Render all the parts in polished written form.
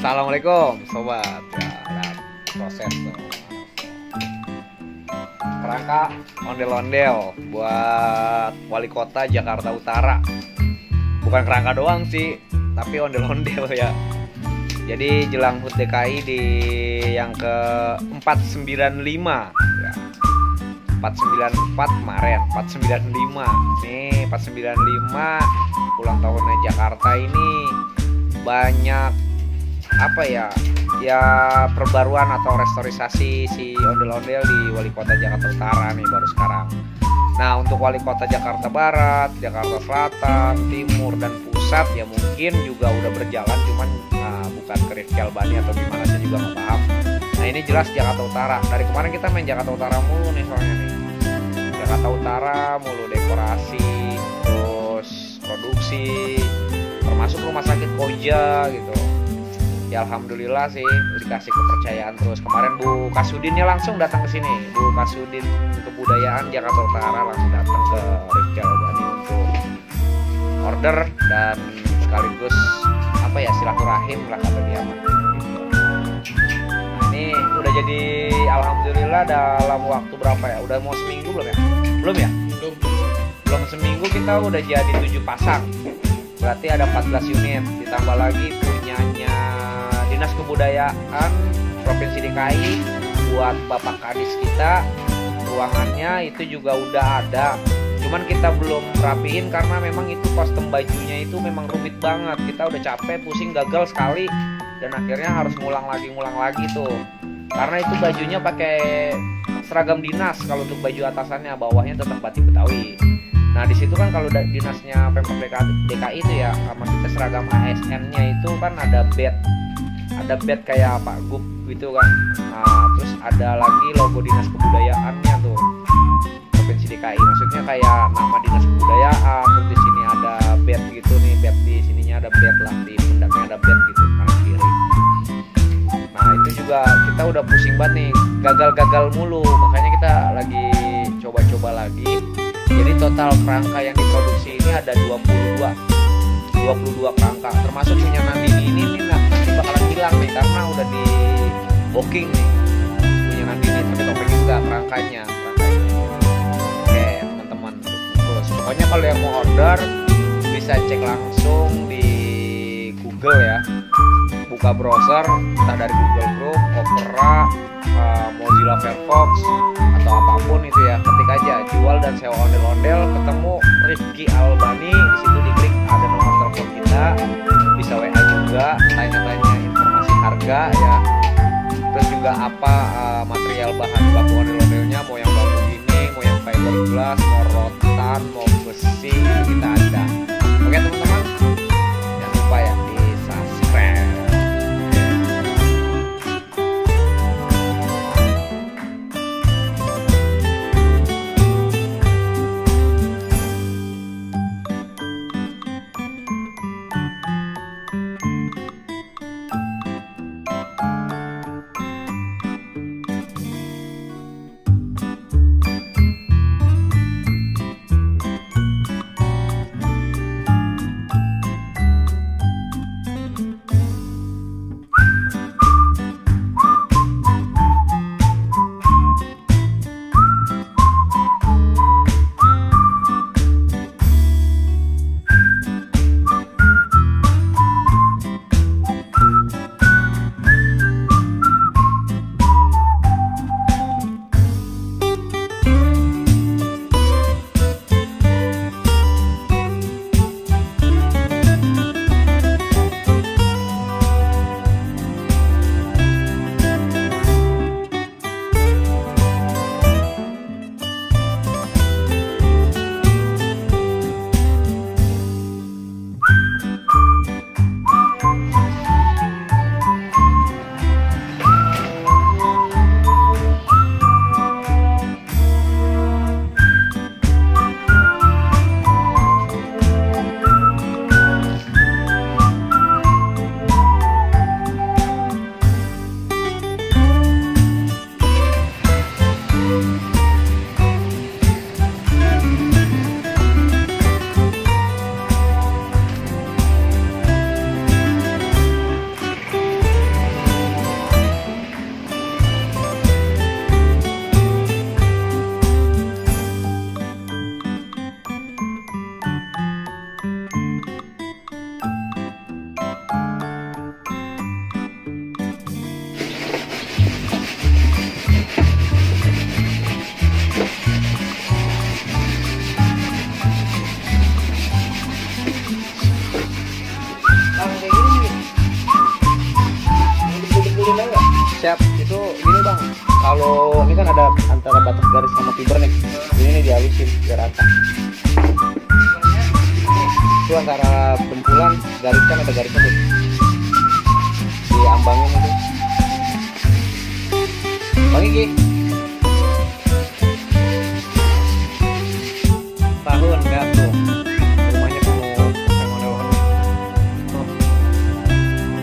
Assalamualaikum sobat ya, dan proses tuh. Kerangka ondel-ondel buat wali kota Jakarta Utara. Bukan kerangka doang sih, tapi ondel-ondel ya. Jadi jelang HUT DKI di yang ke 495 ya. 494 kemarin, 495. Nih 495 ulang tahunnya Jakarta ini banyak apa ya perbaruan atau restorisasi si ondel-ondel di wali kota Jakarta Utara nih baru sekarang. Nah untuk wali kota Jakarta Barat, Jakarta Selatan, Timur dan Pusat ya mungkin juga udah berjalan, cuman bukan ke Rifki Albani atau gimana saya juga nggak paham. Nah ini jelas Jakarta Utara. Dari kemarin kita main Jakarta Utara mulu nih soalnya nih. Jakarta Utara mulu dekorasi, terus produksi, termasuk rumah sakit Koja gitu. Ya alhamdulillah sih dikasih kepercayaan terus. Kemarin Bu Kasudinnya langsung datang ke sini. Bu Kasudin Kebudayaan Jakarta Utara langsung datang ke Rifki Albani untuk order dan sekaligus apa ya silaturahim lah kata dia. Nah, ini udah jadi alhamdulillah dalam waktu berapa ya? Udah mau seminggu belum ya? Belum ya? Belum seminggu kita udah jadi 7 pasang. Berarti ada 14 unit ditambah lagi punyanya Dinas Kebudayaan Provinsi DKI buat Bapak Kadis kita. Ruangannya itu juga udah ada, cuman kita belum rapiin karena memang itu kostum bajunya itu memang rumit banget. Kita udah capek, pusing, gagal sekali dan akhirnya harus ngulang lagi tuh. Karena itu bajunya pakai seragam dinas, kalau untuk baju atasannya, bawahnya tetap batik Betawi. Nah di situ kan kalau dinasnya Pemprov DKI itu ya, maksudnya seragam ASN-nya itu kan ada badge kayak Pak Gup gitu kan. Nah, terus ada lagi logo Dinas Kebudayaannya tuh Provinsi DKI, maksudnya kayak nama Dinas Kebudayaan. Terus di sini ada badge gitu nih, badge di sininya ada badge lah, di pundaknya ada badge gitu kanan kiri. Nah itu juga kita udah pusing banget nih, gagal mulu, makanya kita lagi coba-coba lagi. Jadi total kerangka yang diproduksi ini ada 22 kerangka, termasuk punya Nandini ini nanti bakalan hilang nih karena udah di booking nih punya Nandini, tapi topeng juga kerangkanya. Oke teman-teman, terus pokoknya kalau yang mau order bisa cek langsung di Google ya, buka browser entah dari Google Chrome, Opera, Mozilla Firefox atau apapun itu ya, ketik aja jual dan sewa ondel-ondel, ketemu Rifki Albani, di situ diklik ada nomor telepon kita, bisa WA juga, tanya-tanya informasi harga ya, terus juga apa material bahan baku ondel-ondelnya, mau yang bambu gini, mau yang fiberglass, mau rotan, mau besi, itu kita ada. Oke teman-teman, jangan lupa ya di subscribe. siap. Itu gini bang, kalau ini kan ada antara batas garis sama fiber nih, ini nih dihalusin biar rata. Itu antara bentulan garis kan ada garisnya tuh, diambangin itu. Bang Iki, tahun nggak tuh rumahnya penuh ondel-ondel. Oh.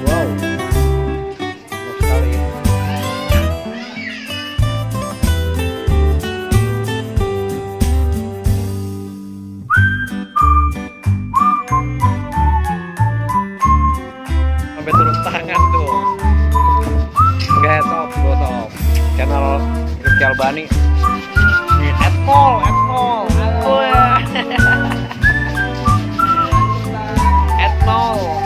Wow, penuh sekali ya. Sampai turun tangan tuh. Enggak, sob, channel Rifki Albani. Atmol. Oh ya. Atmol.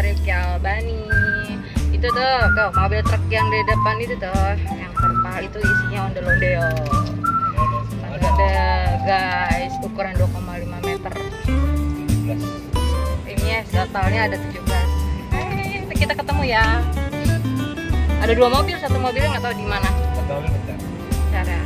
Rifki Albani. Itu tuh mobil truk yang di depan itu tuh, yang terpal itu isinya ondel-ondel. Ada guys, ukuran 2,5 meter. Ini totalnya ada 17. Kita ketemu ya. Ada 2 mobil, satu mobilnya nggak tahu di mana. Cara.